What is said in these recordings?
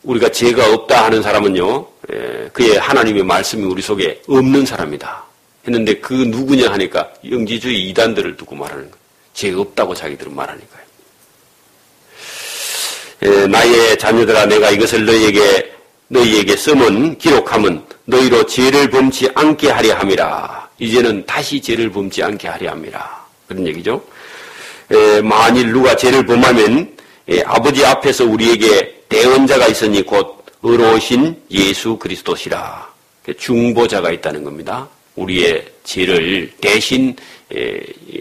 우리가 죄가 없다 하는 사람은요, 그의 하나님의 말씀이 우리 속에 없는 사람이다 했는데 그 누구냐 하니까 영지주의 이단들을 두고 말하는 거예요. 죄가 없다고 자기들은 말하니까요. 나의 자녀들아, 내가 이것을 너희에게 쓰면 기록함은 너희로 죄를 범치 않게 하려 함이라. 이제는 다시 죄를 범치 않게 하려 함이라. 그런 얘기죠. 만일 누가 죄를 범하면 아버지 앞에서 우리에게 대언자가 있으니 곧 의로우신 예수 그리스도시라. 중보자가 있다는 겁니다. 우리의 죄를 대신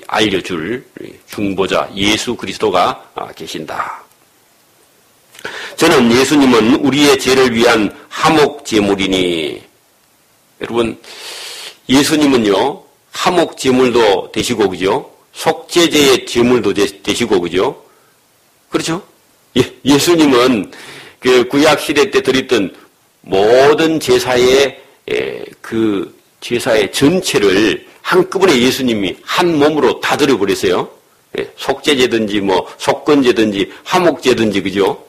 알려줄 중보자 예수 그리스도가 계신다. 저는 예수님은 우리의 죄를 위한 화목제물이니, 여러분 예수님은요 화목제물도 되시고 그죠? 속죄제의 제물도 되시고 그죠? 그렇죠? 예수님은 그 구약 시대 때 드렸던 모든 제사의 그 제사의 전체를 한꺼번에 예수님이 한 몸으로 다 드려버렸어요. 속죄제든지 뭐 속건제든지 화목제든지 그죠?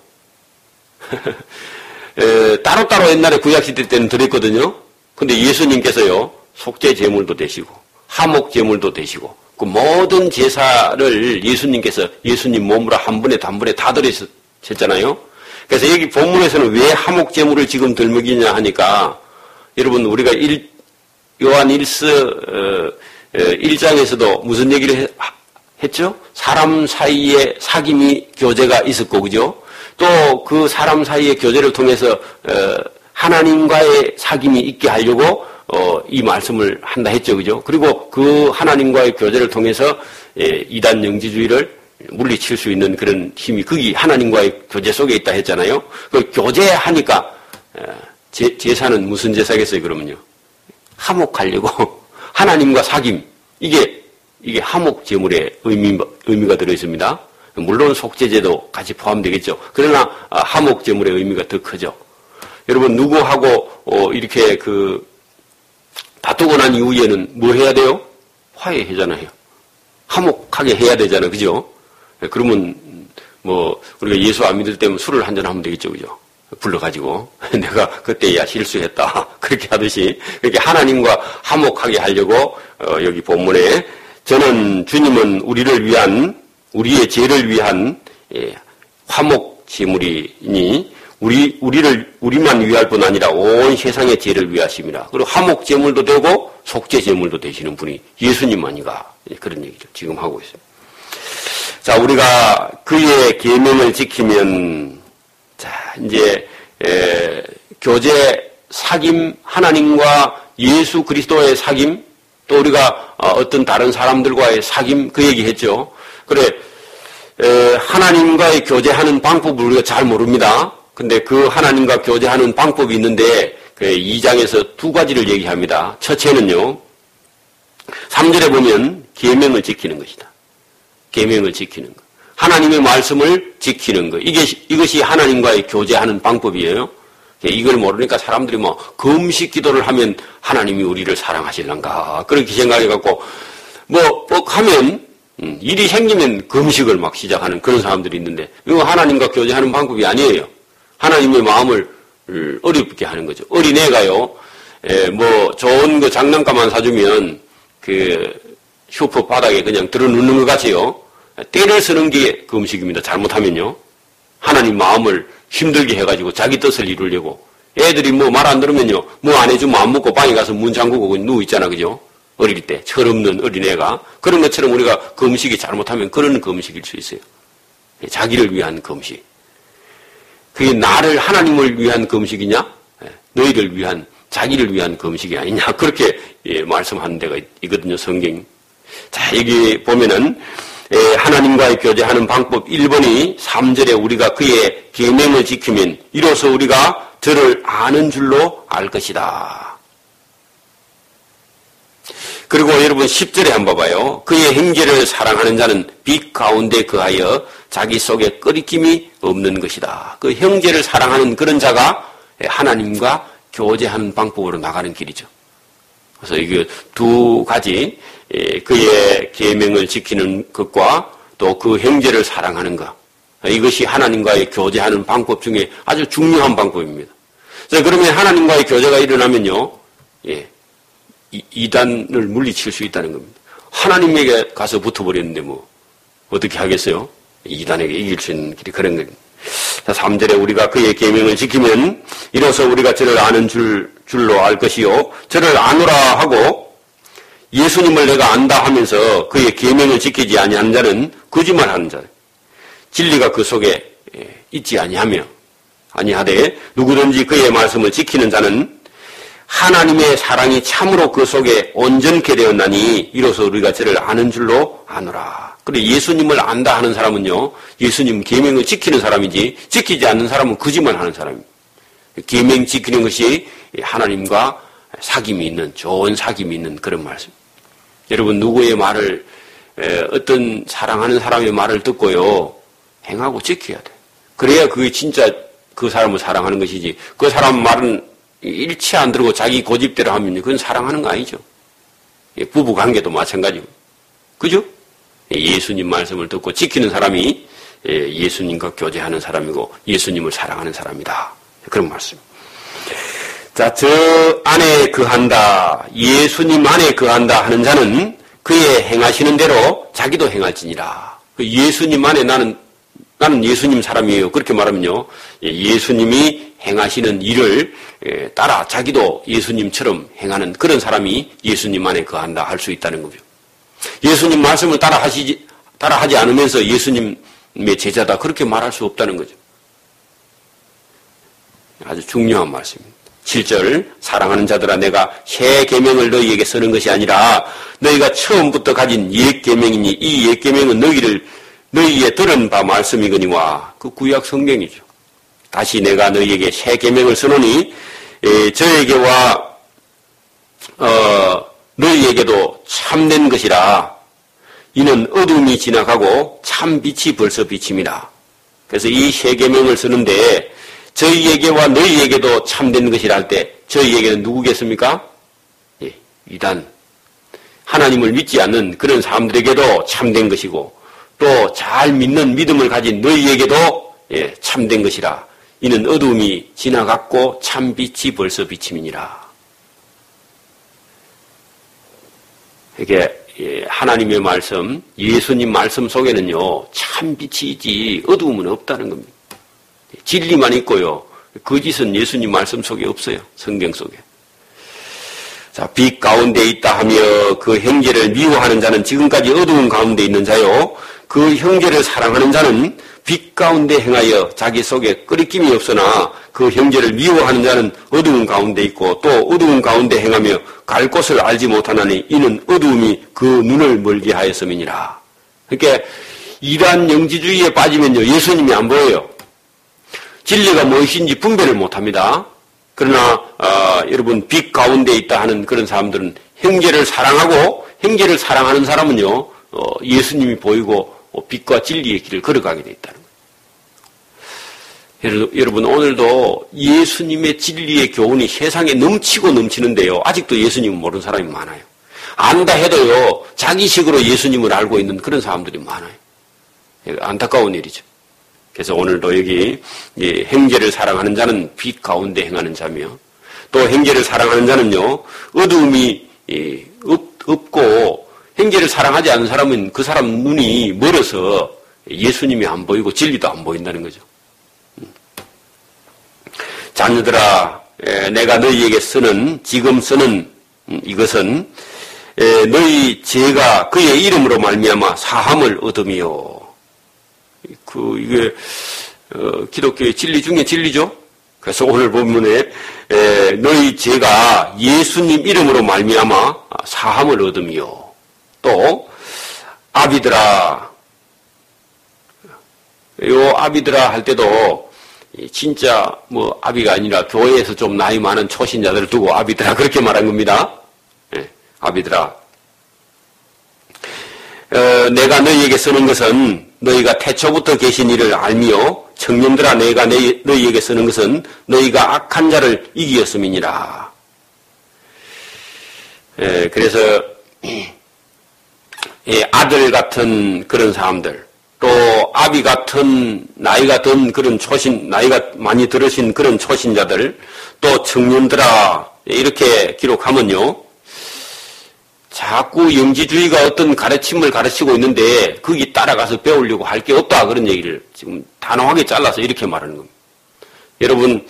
따로따로 옛날에 구약시대 때는 드렸거든요. 근데 예수님께서요 속죄 제물도 되시고 화목제물도 되시고 그 모든 제사를 예수님께서 예수님 몸으로 한 번에 단번에 다 드리셨잖아요. 그래서 여기 본문에서는 왜 화목제물을 지금 들먹이냐 하니까, 여러분 우리가 요한 1장에서도 무슨 얘기를 했죠? 사람 사이에 사귐이 교제가 있었고 그죠? 또 그 사람 사이의 교제를 통해서 하나님과의 사귐이 있게 하려고 이 말씀을 한다 했죠, 그죠? 그리고 그 하나님과의 교제를 통해서 이단 영지주의를 물리칠 수 있는 그런 힘이 거기 하나님과의 교제 속에 있다 했잖아요. 그 교제하니까 제사는 무슨 제사겠어요, 그러면요? 화목하려고 하나님과 사귐, 이게 화목 제물의 의미가 들어 있습니다. 물론 속죄제도 같이 포함되겠죠. 그러나 화목 제물의 의미가 더 크죠. 여러분 누구하고 이렇게 다투고 난 이후에는 뭐 해야 돼요? 화해하잖아요. 화목하게 해야 되잖아요, 그죠? 그러면 뭐 우리가 예수 안 믿을 때면 술을 한잔 하면 되겠죠, 그죠? 불러가지고 내가 그때야 실수했다 그렇게 하듯이 그렇게 하나님과 화목하게 하려고 여기 본문에 저는 주님은 우리의 죄를 위한 화목 제물이니 우리만 위할 뿐 아니라 온 세상의 죄를 위하심이라. 그리고 화목 제물도 되고 속죄 제물도 되시는 분이 예수님만이가 그런 얘기를 지금 하고 있어요. 자, 우리가 그의 계명을 지키면 이제 교제 사귐, 하나님과 예수 그리스도의 사귐, 또 우리가 어떤 다른 사람들과의 사귐 그 얘기했죠. 그래, 하나님과의 교제하는 방법을 우리가 잘 모릅니다. 근데 그 하나님과 교제하는 방법이 있는데 그 2장에서 두 가지를 얘기합니다. 첫째는요, 3절에 보면 계명을 지키는 것이다. 계명을 지키는 것. 하나님의 말씀을 지키는 것. 이것이 하나님과의 교제하는 방법이에요. 이걸 모르니까 사람들이 뭐 금식 기도를 하면 하나님이 우리를 사랑하실란가 그렇게 생각해갖고 뭐 하면 일이 생기면 금식을 막 시작하는 그런 사람들이 있는데, 이거 하나님과 교제하는 방법이 아니에요. 하나님의 마음을 어렵게 하는 거죠. 어린애가요, 뭐 좋은 거 장난감만 사주면 그 슈퍼 바닥에 그냥 들어놓는 것 같이요. 때를 쓰는 게 금식입니다. 잘못하면요. 하나님 마음을 힘들게 해가지고 자기 뜻을 이루려고. 애들이 뭐 말 안 들으면요, 뭐 안 해주면 안 먹고 방에 가서 문 잠그고 누워있잖아, 그죠? 어릴 때 철없는 어린애가. 그런 것처럼 우리가 금식이 잘못하면 그런 금식일 수 있어요. 자기를 위한 금식. 그게 나를 하나님을 위한 금식이냐? 너희를 위한, 자기를 위한 금식이 아니냐? 그렇게 말씀하는 데가 있거든요, 성경. 자, 여기 보면은 하나님과의 교제하는 방법 1번이 3절에 우리가 그의 계명을 지키면 이로써 우리가 저를 아는 줄로 알 것이다. 그리고 여러분 10절에 한번 봐봐요. 그의 형제를 사랑하는 자는 빛 가운데 거하여 자기 속에 끓이김이 없는 것이다. 그 형제를 사랑하는 그런 자가 하나님과 교제하는 방법으로 나가는 길이죠. 그래서 이게 두 가지, 그의 계명을 지키는 것과 또 그 형제를 사랑하는 것, 이것이 하나님과의 교제하는 방법 중에 아주 중요한 방법입니다. 자, 그러면 하나님과의 교제가 일어나면요, 예, 이단을 물리칠 수 있다는 겁니다. 하나님에게 가서 붙어버렸는데 뭐 어떻게 하겠어요? 이단에게 이길 수 있는 길이 그런 겁니다. 자, 3절에 우리가 그의 계명을 지키면 이로써 우리가 저를 아는 줄로 알 것이요, 저를 아노라 하고 예수님을 내가 안다 하면서 그의 계명을 지키지 아니하는 자는 거짓말하는 자, 진리가 그 속에 있지 아니하되 누구든지 그의 말씀을 지키는 자는 하나님의 사랑이 참으로 그 속에 온전케 되었나니 이로써 우리가 저를 아는 줄로 아노라. 그래, 예수님을 안다 하는 사람은요, 예수님 계명을 지키는 사람이지 지키지 않는 사람은 거짓말하는 사람입니다. 계명 지키는 것이 하나님과 사귐이 있는, 좋은 사귐이 있는 그런 말씀. 여러분, 누구의 말을, 어떤 사랑하는 사람의 말을 듣고요, 행하고 지켜야 돼. 그래야 그게 진짜 그 사람을 사랑하는 것이지, 그 사람 말은 일치 안 들고 자기 고집대로 하면 그건 사랑하는 거 아니죠. 부부 관계도 마찬가지고. 그죠? 예수님 말씀을 듣고 지키는 사람이 예수님과 교제하는 사람이고 예수님을 사랑하는 사람이다. 그런 말씀. 자, 저 안에 거한다, 예수님 안에 거한다 하는 자는 그의 행하시는 대로 자기도 행할지니라. 예수님 안에 나는 예수님 사람이에요. 그렇게 말하면요, 예수님이 행하시는 일을 따라 자기도 예수님처럼 행하는 그런 사람이 예수님 안에 거한다 할 수 있다는 거죠. 예수님 말씀을 따라하지 않으면서 예수님의 제자다, 그렇게 말할 수 없다는 거죠. 아주 중요한 말씀입니다. 7절, 사랑하는 자들아, 내가 새 계명을 너희에게 쓰는 것이 아니라 너희가 처음부터 가진 옛 계명이니 이 옛 계명은 너희의 들은 바 말씀이거니와. 그 구약 성경이죠. 다시 내가 너희에게 새 계명을 쓰노니 저에게와 너희에게도 참된 것이라. 이는 어둠이 지나가고 참 빛이 벌써 비침이라. 그래서 이 새 계명을 쓰는데 저희에게와 너희에게도 참된 것이라 할 때 저희에게는 누구겠습니까? 예, 이단, 하나님을 믿지 않는 그런 사람들에게도 참된 것이고 또 잘 믿는 믿음을 가진 너희에게도 참된 것이라. 이는 어둠이 지나갔고 참 빛이 벌써 비침이니라. 이게 하나님의 말씀, 예수님 말씀 속에는요, 참 빛이 있지 어두움은 없다는 겁니다. 진리만 있고요, 거짓은 예수님 말씀 속에 없어요. 성경 속에. 자, 빛 가운데 있다 하며 그 형제를 미워하는 자는 지금까지 어두운 가운데 있는 자요, 그 형제를 사랑하는 자는 빛 가운데 행하여 자기 속에 끄리낌이 없으나 그 형제를 미워하는 자는 어두운 가운데 있고 또 어두운 가운데 행하며 갈 곳을 알지 못하나니 이는 어두움이 그 눈을 멀게 하였음이니라. 그러니까 이러한 영지주의에 빠지면요, 예수님이 안 보여요. 진리가 무엇인지 분별을 못합니다. 그러나 여러분, 빛 가운데 있다 하는 그런 사람들은 형제를 사랑하고 형제를 사랑하는 사람은요, 예수님이 보이고 빛과 진리의 길을 걸어가게 돼 있다는 거예요. 여러분, 오늘도 예수님의 진리의 교훈이 세상에 넘치고 넘치는데요, 아직도 예수님을 모르는 사람이 많아요. 안다 해도요, 자기식으로 예수님을 알고 있는 그런 사람들이 많아요. 안타까운 일이죠. 그래서 오늘도 여기 형제를 사랑하는 자는 빛 가운데 행하는 자며 또 형제를 사랑하는 자는요, 어두움이 없고 형제를 사랑하지 않는 사람은 그 사람 눈이 멀어서 예수님이 안 보이고 진리도 안 보인다는 거죠. 자녀들아, 내가 너희에게 지금 쓰는 이것은 너희 죄가 그의 이름으로 말미암아 사함을 얻음이요. 이게 기독교의 진리 중에 진리죠. 그래서 오늘 본문에 너희 죄가 예수님 이름으로 말미암아 사함을 얻음이요. 또 아비들아, 요 아비들아 할 때도 진짜 뭐 아비가 아니라 교회에서 좀 나이 많은 초신자들을 두고 아비들아 그렇게 말한 겁니다. 아비들아, 내가 너희에게 쓰는 것은 너희가 태초부터 계신 이를 알미요, 청년들아, 내가 너희에게 쓰는 것은 너희가 악한 자를 이기었음이니라. 그래서 아들 같은 그런 사람들, 또 아비 같은 나이가 든 그런 나이가 많이 들으신 그런 초신자들, 또 청년들아, 이렇게 기록하면요. 자꾸 영지주의가 어떤 가르침을 가르치고 있는데 거기 따라가서 배우려고 할 게 없다, 그런 얘기를 지금 단호하게 잘라서 이렇게 말하는 겁니다. 여러분,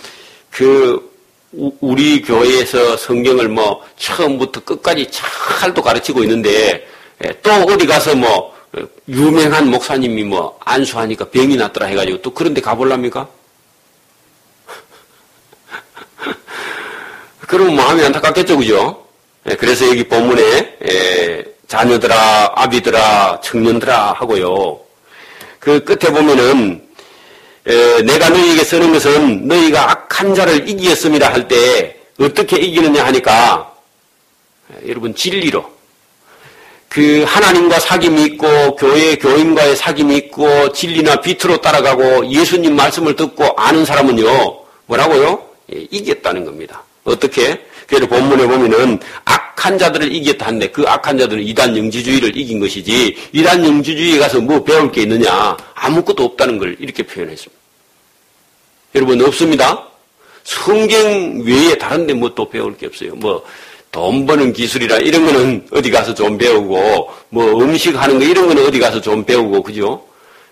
우리 교회에서 성경을 뭐 처음부터 끝까지 잘도 가르치고 있는데 또 어디 가서 뭐 유명한 목사님이 뭐 안수하니까 병이 났더라 해가지고 또 그런 데 가볼랍니까? 그러면 마음이 안타깝겠죠, 그죠? 그래서 여기 본문에 자녀들아, 아비들아, 청년들아 하고요. 그 끝에 보면은 내가 너희에게 쓰는 것은 너희가 악한 자를 이기었음이라 할 때 어떻게 이기느냐 하니까 여러분 진리로 그 하나님과 사귐이 있고 교회 교인과의 사귐이 있고 진리나 빛으로 따라가고 예수님 말씀을 듣고 아는 사람은요 뭐라고요? 이겼다는 겁니다. 어떻게? 그래서 본문에 보면은 악한 자들을 이겼다 하는데 그 악한 자들은 이단 영지주의를 이긴 것이지 이단 영지주의에 가서 뭐 배울 게 있느냐 아무것도 없다는 걸 이렇게 표현했습니다. 여러분 없습니다. 성경 외에 다른 데 뭐 또 배울 게 없어요. 뭐 돈 버는 기술이라 이런 거는 어디 가서 좀 배우고 뭐 음식하는 거 이런 거는 어디 가서 좀 배우고 그죠?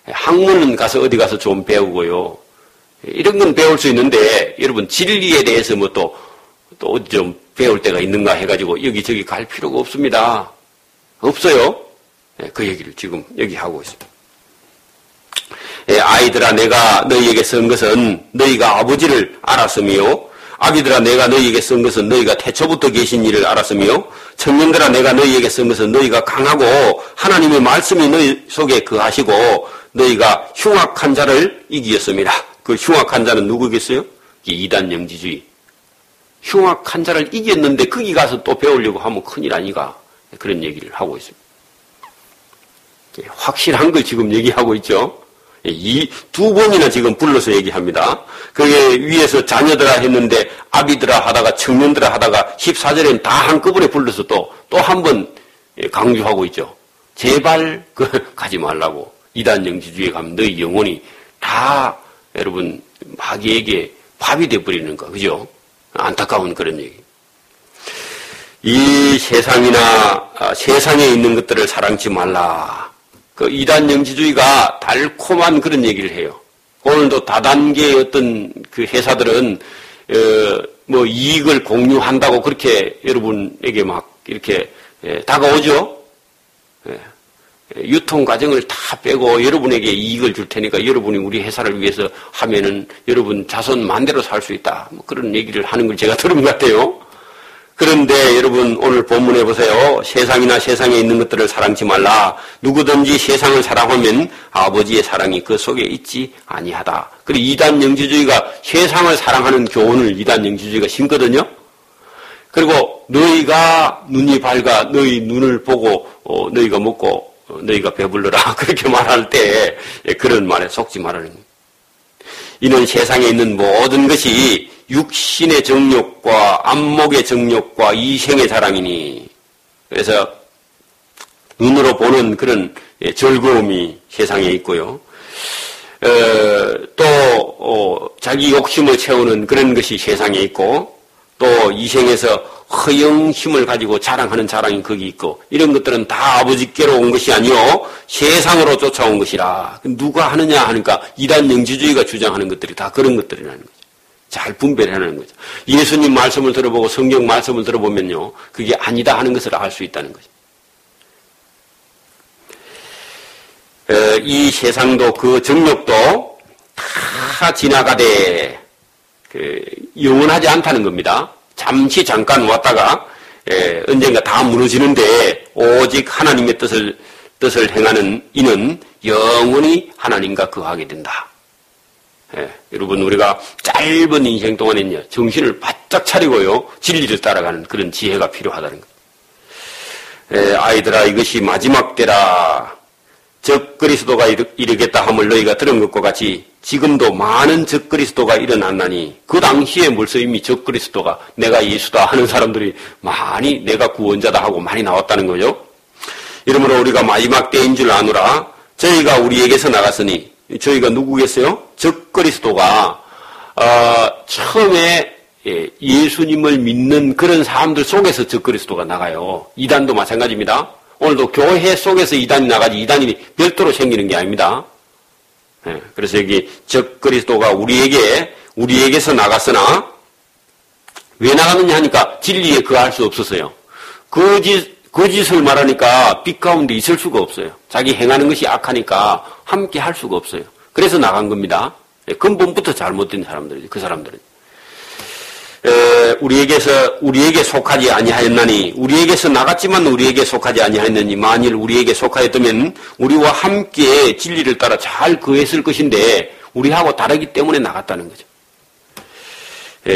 학문은 가서 어디 가서 좀 배우고요. 이런 건 배울 수 있는데 여러분 진리에 대해서 뭐 또 어디 좀 배울 때가 있는가 해가지고 여기저기 갈 필요가 없습니다. 없어요. 그 얘기를 지금 여기 하고 있습니다. 아이들아 내가 너희에게 쓴 것은 너희가 아버지를 알았으며 아비들아 내가 너희에게 쓴 것은 너희가 태초부터 계신 이를 알았으며 청년들아 내가 너희에게 쓴 것은 너희가 강하고 하나님의 말씀이 너희 속에 거하시고 너희가 흉악한 자를 이기었습니다. 그 흉악한 자는 누구겠어요? 이단 영지주의. 흉악한 자를 이겼는데 거기 가서 또 배우려고 하면 큰일 아니가 그런 얘기를 하고 있습니다. 확실한 걸 지금 얘기하고 있죠. 이 두 번이나 지금 불러서 얘기합니다. 그게 위에서 자녀들아 했는데 아비들아 하다가 청년들아 하다가 14절에는 다 한꺼번에 불러서 또 한 번 강조하고 있죠. 제발 가지 말라고. 이단 영지주의에 가면 너희 영혼이 다 여러분 마귀에게 밥이 돼버리는 거 그죠? 안타까운 그런 얘기. 이 세상에 있는 것들을 사랑치 말라. 그 이단 영지주의가 달콤한 그런 얘기를 해요. 오늘도 다단계의 어떤 그 회사들은 뭐 이익을 공유한다고 그렇게 여러분에게 막 이렇게 다가오죠. 유통 과정을 다 빼고 여러분에게 이익을 줄 테니까 여러분이 우리 회사를 위해서 하면은 여러분 자손 만대로 살 수 있다. 뭐 그런 얘기를 하는 걸 제가 들은 것 같아요. 그런데 여러분 오늘 본문에 보세요. 세상이나 세상에 있는 것들을 사랑치 말라. 누구든지 세상을 사랑하면 아버지의 사랑이 그 속에 있지 아니하다. 그리고 이단 영지주의가 세상을 사랑하는 교훈을 이단 영지주의가 심거든요. 그리고 너희가 눈이 밝아 너희 눈을 보고 너희가 먹고 너희가 배불러라 그렇게 말할 때 그런 말에 속지 말라는 겁니다. 이는 세상에 있는 모든 것이 육신의 정욕과 안목의 정욕과 이생의 자랑이니 그래서 눈으로 보는 그런 즐거움이 세상에 있고요. 또 자기 욕심을 채우는 그런 것이 세상에 있고 또 이생에서 허영심을 가지고 자랑하는 자랑이 거기 있고 이런 것들은 다 아버지께로 온 것이 아니요 세상으로 쫓아온 것이라. 누가 하느냐 하니까 이단 영지주의가 주장하는 것들이 다 그런 것들이라는 거죠. 잘 분별하는 거죠. 예수님 말씀을 들어보고 성경 말씀을 들어보면요 그게 아니다 하는 것을 알 수 있다는 거죠. 이 세상도 그 정욕도 다 지나가되 영원하지 않다는 겁니다. 잠시 잠깐 왔다가 언젠가 다 무너지는데 오직 하나님의 뜻을 행하는 이는 영원히 하나님과 거하게 된다. 여러분 우리가 짧은 인생 동안에는요 정신을 바짝 차리고요 진리를 따라가는 그런 지혜가 필요하다는 거예요. 아이들아 이것이 마지막 때라. 적그리스도가 이르겠다 함을 너희가 들은 것과 같이 지금도 많은 적그리스도가 일어났나니 그 당시에 벌써 이미 적그리스도가 내가 예수다 하는 사람들이 많이 내가 구원자다 하고 많이 나왔다는 거죠. 이러므로 우리가 마지막 때인 줄 아노라. 저희가 우리에게서 나갔으니, 저희가 누구겠어요? 적 그리스도가 처음에 예수님을 믿는 그런 사람들 속에서 적 그리스도가 나가요. 이단도 마찬가지입니다. 오늘도 교회 속에서 이단이 나가지 이단이 별도로 생기는 게 아닙니다. 그래서 여기 적 그리스도가 우리에게서 나갔으나 왜 나갔느냐 하니까 진리에 거할 수 없었어요. 거짓을 말하니까 빛 가운데 있을 수가 없어요. 자기 행하는 것이 악하니까 함께 할 수가 없어요. 그래서 나간 겁니다. 근본부터 잘못된 사람들이죠. 그 사람들은. 우리에게 속하지 아니하였나니, 우리에게서 나갔지만 우리에게 속하지 아니하였느니, 만일 우리에게 속하였다면 우리와 함께 진리를 따라 잘 거했을 것인데 우리하고 다르기 때문에 나갔다는 거죠.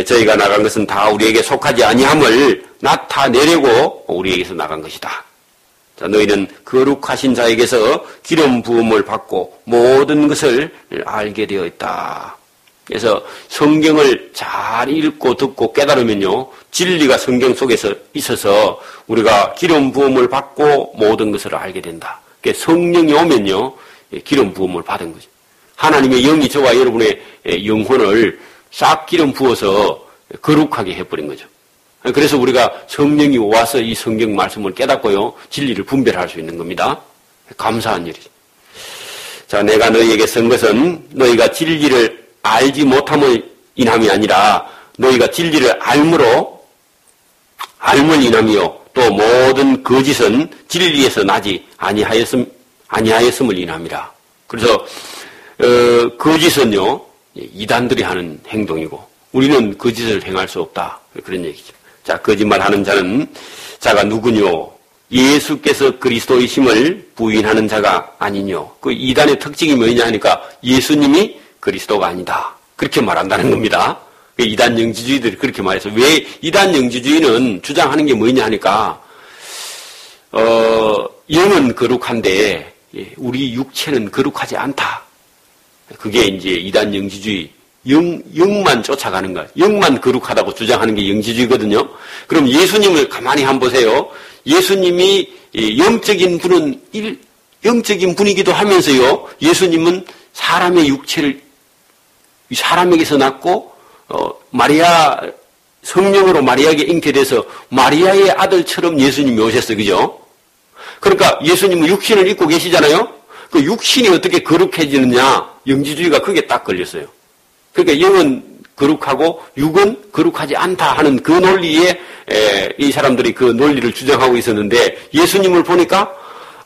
저희가 나간 것은 다 우리에게 속하지 아니함을 나타내려고 우리에게서 나간 것이다. 자, 너희는 거룩하신 자에게서 기름 부음을 받고 모든 것을 알게 되어 있다. 그래서 성경을 잘 읽고 듣고 깨달으면요, 진리가 성경 속에서 있어서 우리가 기름 부음을 받고 모든 것을 알게 된다. 성령이 오면요, 기름 부음을 받은 거죠. 하나님의 영이 저와 여러분의 영혼을 싹 기름 부어서 거룩하게 해버린 거죠. 그래서 우리가 성령이 와서 이 성경 말씀을 깨닫고요, 진리를 분별할 수 있는 겁니다. 감사한 일이죠. 자, 내가 너희에게 쓴 것은 너희가 진리를 알지 못함을 인함이 아니라 너희가 진리를 알므로 알물 인함이요 또 모든 거짓은 진리에서 나지 아니하였음을 인함이라. 그래서 거짓은요 이단들이 하는 행동이고 우리는 거짓을 행할 수 없다, 그런 얘기죠. 자, 거짓말하는 자가 누구뇨? 예수께서 그리스도이심을 부인하는 자가 아니뇨. 그 이단의 특징이 뭐냐 하니까 예수님이 그리스도가 아니다, 그렇게 말한다는 겁니다. 이단 영지주의들이 그렇게 말해서, 왜 이단 영지주의는 주장하는 게 뭐냐 하니까 영은 거룩한데 우리 육체는 거룩하지 않다. 그게 이제 이단 영지주의, 영만 쫓아가는 것, 영만 거룩하다고 주장하는 게 영지주의거든요. 그럼 예수님을 가만히 한번 보세요. 예수님이 영적인 분이기도 하면서요, 예수님은 사람의 육체를 사람에게서 낳고 성령으로 마리아에게 잉태돼서 마리아의 아들처럼 예수님이 오셨어요. 그죠? 그러니까 예수님은 육신을 입고 계시잖아요. 그 육신이 어떻게 거룩해지느냐, 영지주의가 그게 딱 걸렸어요. 그러니까 영은 거룩하고 육은 거룩하지 않다 하는 그 논리에 이 사람들이 그 논리를 주장하고 있었는데, 예수님을 보니까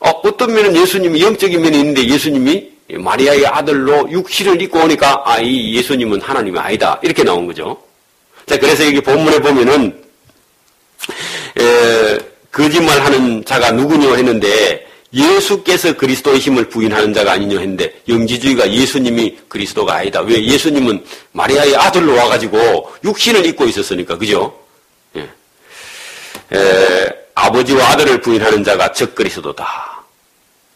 어떤 면은 예수님이 영적인 면이 있는데 예수님이 마리아의 아들로 육신을 입고 오니까 이 예수님은 하나님이 아니다, 이렇게 나온 거죠. 자, 그래서 여기 본문에 보면은 거짓말하는 자가 누구냐 했는데 예수께서 그리스도이심을 부인하는 자가 아니냐 했는데, 영지주의가 예수님이 그리스도가 아니다. 왜? 예수님은 마리아의 아들로 와가지고 육신을 입고 있었으니까, 그죠? 아버지와 아들을 부인하는 자가 적 그리스도다.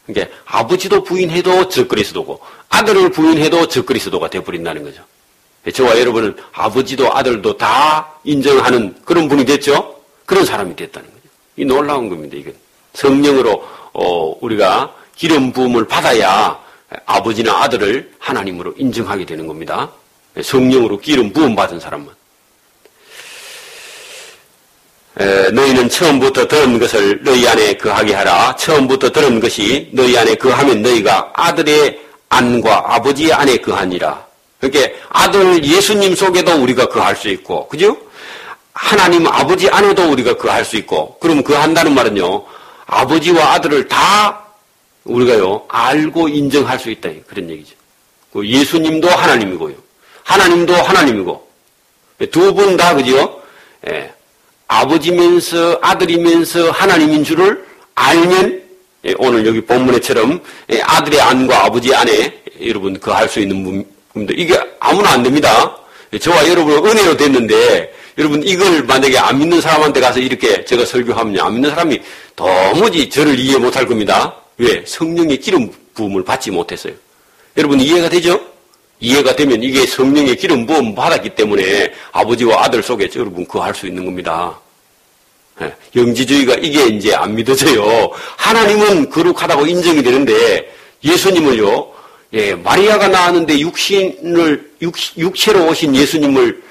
그러니까 아버지도 부인해도 적 그리스도고 아들을 부인해도 적 그리스도가 되어버린다는 거죠. 저와 여러분은 아버지도 아들도 다 인정하는 그런 분이 됐죠. 그런 사람이 됐다는 거죠. 이 놀라운 겁니다. 이건 성령으로 우리가 기름 부음을 받아야 아버지나 아들을 하나님으로 인정하게 되는 겁니다. 성령으로 기름 부음 받은 사람은. 너희는 처음부터 들은 것을 너희 안에 거하게 하라. 처음부터 들은 것이 너희 안에 거하면 너희가 아들의 안과 아버지의 안에 거하니라. 그러니까 아들 예수님 속에도 우리가 거할 수 있고, 그죠? 하나님 아버지 안에도 우리가 거할 수 있고, 그럼 거한다는 말은요, 아버지와 아들을 다 우리가요 알고 인정할 수 있다, 그런 얘기죠. 예수님도 하나님이고요, 하나님도 하나님이고, 두 분 다, 그죠? 아버지면서 아들이면서 하나님인 줄을 알면, 오늘 여기 본문에처럼 아들의 안과 아버지 안에 여러분 거할 수 있는 분들, 이게 아무나 안 됩니다. 저와 여러분은 은혜로 됐는데, 여러분 이걸 만약에 안 믿는 사람한테 가서 이렇게 제가 설교하면 안 믿는 사람이 도무지 저를 이해 못할 겁니다. 왜? 성령의 기름 부음을 받지 못했어요. 여러분 이해가 되죠? 이해가 되면 이게 성령의 기름 부음 받았기 때문에 아버지와 아들 속에 여러분 거할 수 있는 겁니다. 영지주의가 이게 이제 안 믿어져요. 하나님은 거룩하다고 인정이 되는데 예수님을요, 마리아가 낳았는데 육체로 오신 예수님을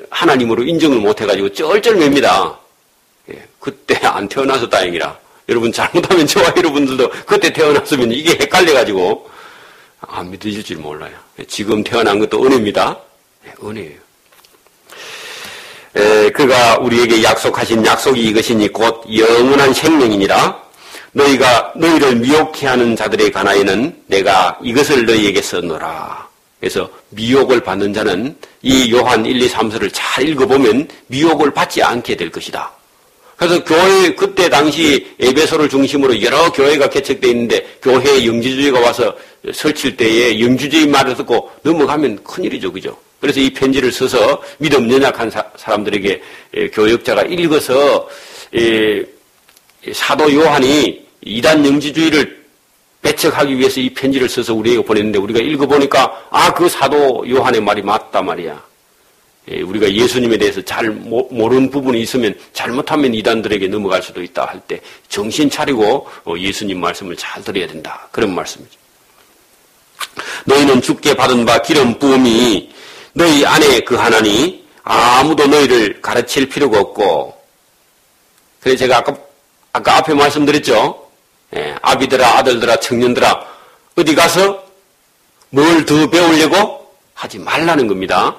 하나님으로 인정을 못해가지고 쩔쩔맵니다. 그때 안 태어나서 다행이라. 여러분 잘못하면 저와 여러분들도 그때 태어났으면 이게 헷갈려가지고 안 믿어질 줄 몰라요. 지금 태어난 것도 은혜입니다. 은혜예요. 그가 우리에게 약속하신 약속이 이것이니 곧 영원한 생명이니라. 너희가 너희를 미혹해 하는 자들에 관하여는 내가 이것을 너희에게 썼노라. 그래서 미혹을 받는 자는 이 요한 1, 2, 3서를 잘 읽어보면 미혹을 받지 않게 될 것이다. 그래서 교회 그때 당시 에베소를 중심으로 여러 교회가 개척되어 있는데 교회에 영지주의가 와서 설칠 때에 영지주의 말을 듣고 넘어가면 큰일이죠. 그죠? 그래서 이 편지를 써서 믿음 연약한 사람들에게 교역자가 읽어서 사도 요한이 이단 영지주의를 배척하기 위해서 이 편지를 써서 우리에게 보냈는데 우리가 읽어보니까 그 사도 요한의 말이 맞다 말이야. 우리가 예수님에 대해서 잘 모르는 부분이 있으면 잘못하면 이단들에게 넘어갈 수도 있다 할 때 정신 차리고 예수님 말씀을 잘 들어야 된다. 그런 말씀이죠. 너희는 주께 받은 바 기름 부음이 너희 안에 거하나니 아무도 너희를 가르칠 필요가 없고. 그래서 제가 아까 앞에 말씀드렸죠. 아비들아, 아들들아, 청년들아, 어디 가서 뭘 더 배우려고 하지 말라는 겁니다.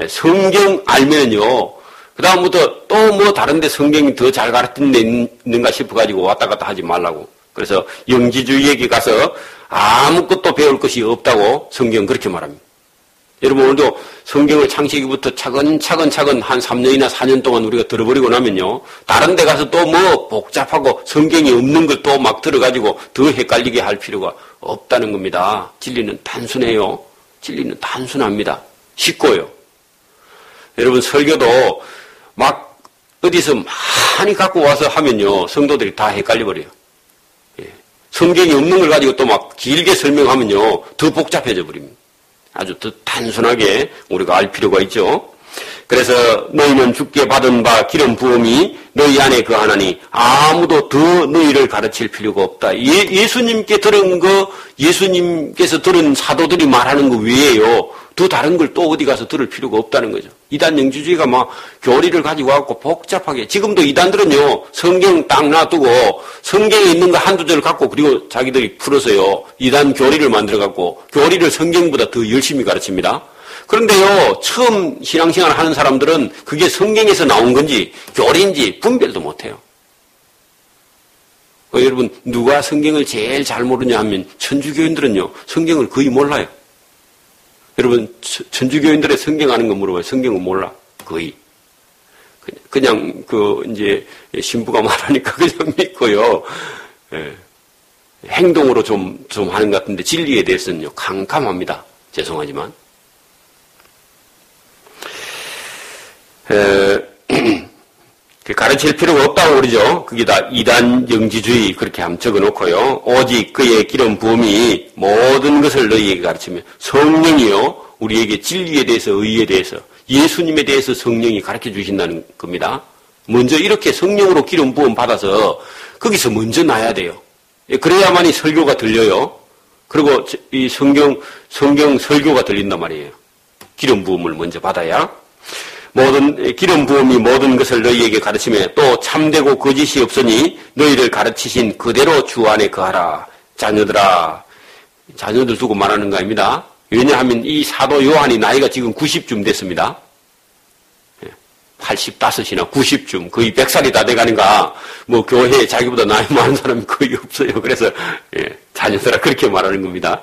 성경 알면은요, 그 다음부터 또 뭐 다른데 성경이 더 잘 가르치는 데 있는가 싶어가지고 왔다 갔다 하지 말라고. 그래서 영지주의에게 가서 아무것도 배울 것이 없다고 성경은 그렇게 말합니다. 여러분 오늘도 성경을 창세기부터 차근차근 한 3년이나 4년 동안 우리가 들어버리고 나면요, 다른 데 가서 또 뭐 복잡하고 성경이 없는 걸 또 막 들어가지고 더 헷갈리게 할 필요가 없다는 겁니다. 진리는 단순해요. 진리는 단순합니다. 쉽고요. 여러분 설교도 막 어디서 많이 갖고 와서 하면요, 성도들이 다 헷갈려버려요. 성경이 없는 걸 가지고 또 막 길게 설명하면요, 더 복잡해져 버립니다. 아주 더 단순하게 우리가 알 필요가 있죠. 그래서 너희는 주께 받은 바 기름 부음이 너희 안에 거하나니 아무도 더 너희를 가르칠 필요가 없다. 예수님께 들은 거, 예수님께서 들은 사도들이 말하는 거 외에요, 또 다른 걸 또 어디 가서 들을 필요가 없다는 거죠. 이단 영지주의가 막 교리를 가지고 와서 복잡하게, 지금도 이단들은요, 성경 딱 놔두고 성경에 있는 거 한두 절 갖고 그리고 자기들이 풀어서요, 이단 교리를 만들어 갖고 교리를 성경보다 더 열심히 가르칩니다. 그런데요, 처음 신앙생활 하는 사람들은 그게 성경에서 나온 건지 교리인지 분별도 못해요. 여러분, 누가 성경을 제일 잘 모르냐 하면 천주교인들은요, 성경을 거의 몰라요. 여러분, 천주교인들의 성경 아는 거 물어봐요. 성경은 몰라. 거의. 그냥 이제 신부가 말하니까 그냥 믿고요. 행동으로 좀 하는 것 같은데 진리에 대해서는요, 캄캄합니다. 죄송하지만. 가르칠 필요가 없다고 그러죠. 그게 다 이단 영지주의 그렇게 함 적어놓고요. 오직 그의 기름 부음이 모든 것을 너희에게 가르치며, 성령이요, 우리에게 진리에 대해서, 의에 대해서, 예수님에 대해서 성령이 가르쳐 주신다는 겁니다. 먼저 이렇게 성령으로 기름 부음 받아서 거기서 먼저 나야 돼요. 그래야만이 설교가 들려요. 그리고 이 성경 설교가 들린단 말이에요. 기름 부음을 먼저 받아야. 기름 부음이 모든 것을 너희에게 가르치며 또 참되고 거짓이 없으니 너희를 가르치신 그대로 주 안에 거하라. 자녀들아, 자녀들 두고 말하는 거 아닙니다. 왜냐하면 이 사도 요한이 나이가 지금 90쯤 됐습니다. 85이나 90쯤, 거의 100살이 다 돼가는가, 뭐 교회에 자기보다 나이 많은 사람이 거의 없어요. 그래서 자녀들아 그렇게 말하는 겁니다.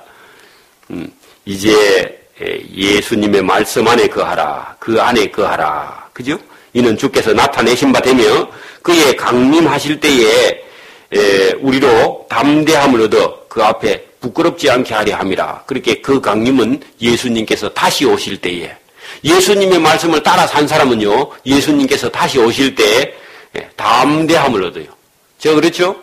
이제 예수님의 말씀 안에 거하라. 그 안에 거하라. 그죠? 이는 주께서 나타내신 바 되며 그의 강림하실 때에 우리로 담대함을 얻어 그 앞에 부끄럽지 않게 하려 함이라. 그렇게 그 강림은 예수님께서 다시 오실 때에, 예수님의 말씀을 따라 산 사람은요, 예수님께서 다시 오실 때에 담대함을 얻어요. 제가 그랬죠?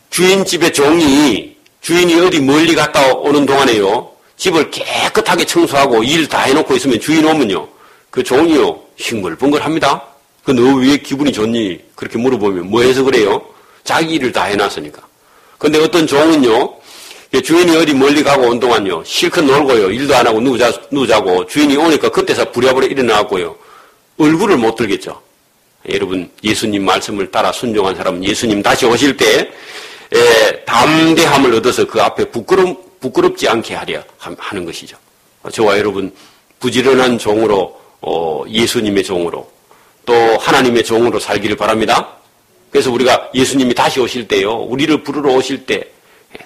주인집의 종이, 주인이 어디 멀리 갔다 오는 동안에요, 집을 깨끗하게 청소하고 일 다 해놓고 있으면 주인 오면요, 그 종이요, 싱글벙글합니다. 그 너 왜 기분이 좋니? 그렇게 물어보면 뭐 해서 그래요? 자기 일을 다 해놨으니까. 근데 어떤 종은요, 주인이 어디 멀리 가고 온 동안요, 실컷 놀고요, 일도 안 하고 누자고, 주인이 오니까 그때서 부랴부랴 일어나고요, 얼굴을 못 들겠죠. 여러분, 예수님 말씀을 따라 순종한 사람은 예수님 다시 오실 때, 담대함을 얻어서 그 앞에 부끄럽지 않게 하려 하는 것이죠. 저와 여러분, 부지런한 종으로, 예수님의 종으로, 또 하나님의 종으로 살기를 바랍니다. 그래서 우리가 예수님이 다시 오실 때요, 우리를 부르러 오실 때,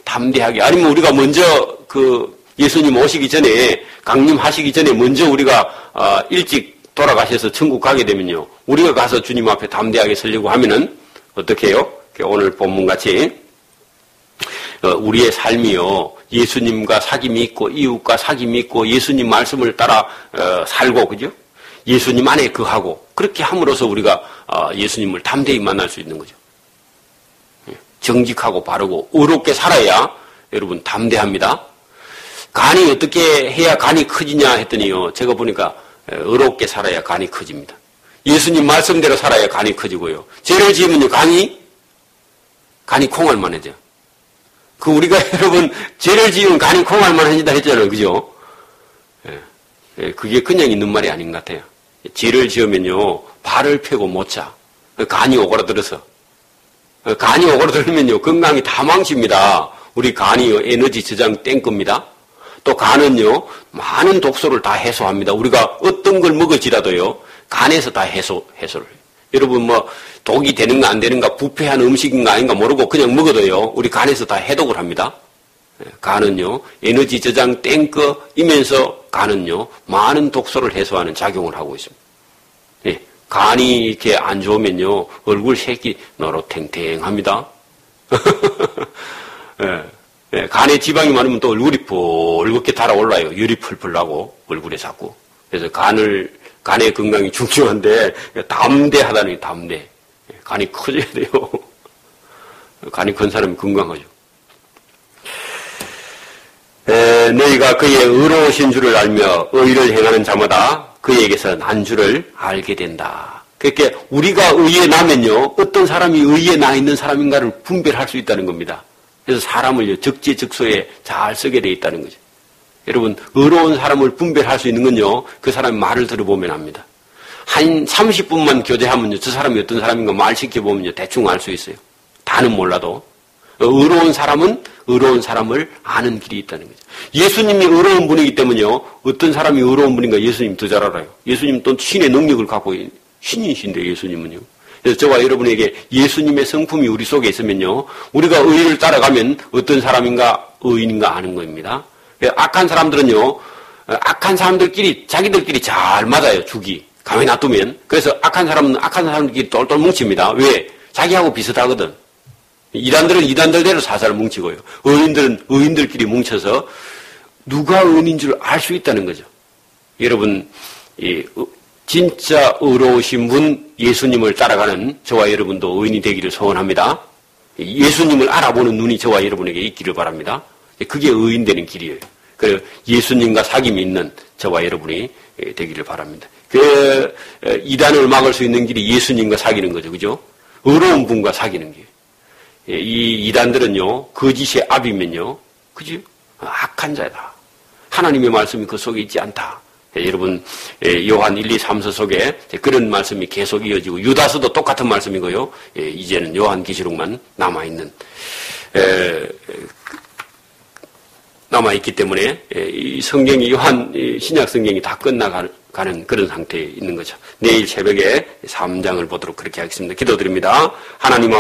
담대하게, 아니면 우리가 먼저 예수님 오시기 전에, 강림하시기 전에 먼저 우리가, 일찍 돌아가셔서 천국 가게 되면요, 우리가 가서 주님 앞에 담대하게 서려고 하면은, 어떻게 해요? 오늘 본문같이, 우리의 삶이요, 예수님과 사귐이 있고, 이웃과 사귐이 있고, 예수님 말씀을 따라, 살고, 그죠? 예수님 안에 거하고, 그렇게 함으로써 우리가, 예수님을 담대히 만날 수 있는 거죠. 정직하고 바르고 의롭게 살아야 여러분 담대합니다. 간이 어떻게 해야 간이 커지냐 했더니요, 제가 보니까 의롭게 살아야 간이 커집니다. 예수님 말씀대로 살아야 간이 커지고요. 죄를 지으면요, 간이 콩알만해져. 우리가 여러분 죄를 지으면 간이 콩알만해진다 했잖아요, 그죠? 그게 그냥 있는 말이 아닌 것 같아요. 죄를 지으면요, 발을 펴고 못 자. 간이 오그라들어서. 간이 오그라들면요, 건강이 다 망칩니다. 우리 간이요, 에너지 저장 탱크입니다. 또 간은요, 많은 독소를 다 해소합니다. 우리가 어떤 걸 먹을지라도요, 간에서 다 해소를 해요. 여러분 독이 되는가 안 되는가, 부패한 음식인가 아닌가 모르고 그냥 먹어도요, 우리 간에서 다 해독을 합니다. 간은요, 에너지 저장 탱크이면서 간은요, 많은 독소를 해소하는 작용을 하고 있습니다. 간이 이렇게 안 좋으면요, 얼굴 색이 노릇탱탱합니다. 간에 지방이 많으면 또 얼굴이 붉게 달아올라요. 열이 펄펄 나고, 얼굴에 자꾸. 그래서 간의 건강이 중요한데, 담대하다는 게 담대. 간이 커져야 돼요. 간이 큰 사람이 건강하죠. 너희가 그의 의로우신 줄을 알며 의를 행하는 자마다 그에게서 난 줄을 알게 된다. 그러니까 우리가 의에 나면요, 어떤 사람이 의에 나 있는 사람인가를 분별할 수 있다는 겁니다. 그래서 사람을 적재적소에 잘 쓰게 돼 있다는 거죠. 여러분, 의로운 사람을 분별할 수 있는 건요, 그 사람의 말을 들어보면 압니다. 한 30분만 교제하면요, 저 사람이 어떤 사람인가 말 시켜보면요, 대충 알 수 있어요. 다는 몰라도. 의로운 사람은 의로운 사람을 아는 길이 있다는 거죠. 예수님이 의로운 분이기 때문에요, 어떤 사람이 의로운 분인가 예수님 더 잘 알아요. 예수님 또 신의 능력을 갖고 있는 신이신데, 예수님은요. 그래서 저와 여러분에게 예수님의 성품이 우리 속에 있으면요, 우리가 의를 따라가면 어떤 사람인가 의인인가 아는 겁니다. 악한 사람들은요, 악한 사람들끼리 자기들끼리 잘 맞아요. 죽이 가만히 놔두면. 그래서 악한 사람은 악한 사람들끼리 똘똘 뭉칩니다. 왜? 자기하고 비슷하거든. 이단들은 이단들대로 살살 뭉치고요, 의인들은 의인들끼리 뭉쳐서 누가 의인인 줄 알 수 있다는 거죠. 여러분, 진짜 의로우신 분 예수님을 따라가는 저와 여러분도 의인이 되기를 소원합니다. 예수님을 알아보는 눈이 저와 여러분에게 있기를 바랍니다. 그게 의인 되는 길이에요. 그래서 예수님과 사귐이 있는 저와 여러분이 되기를 바랍니다. 이단을 막을 수 있는 길이 예수님과 사귀는 거죠. 그죠? 의로운 분과 사귀는 길. 이 이단들은요, 거짓의 압이면요, 그죠? 악한 자다. 하나님의 말씀이 그 속에 있지 않다. 여러분, 요한 1, 2, 3서 속에 그런 말씀이 계속 이어지고, 유다서도 똑같은 말씀이고요, 이제는 요한계시록만 남아있기 때문에, 이 성경이, 신약 성경이 다 끝나가는 그런 상태에 있는 거죠. 내일 새벽에 3장을 보도록 그렇게 하겠습니다. 기도드립니다. 하나님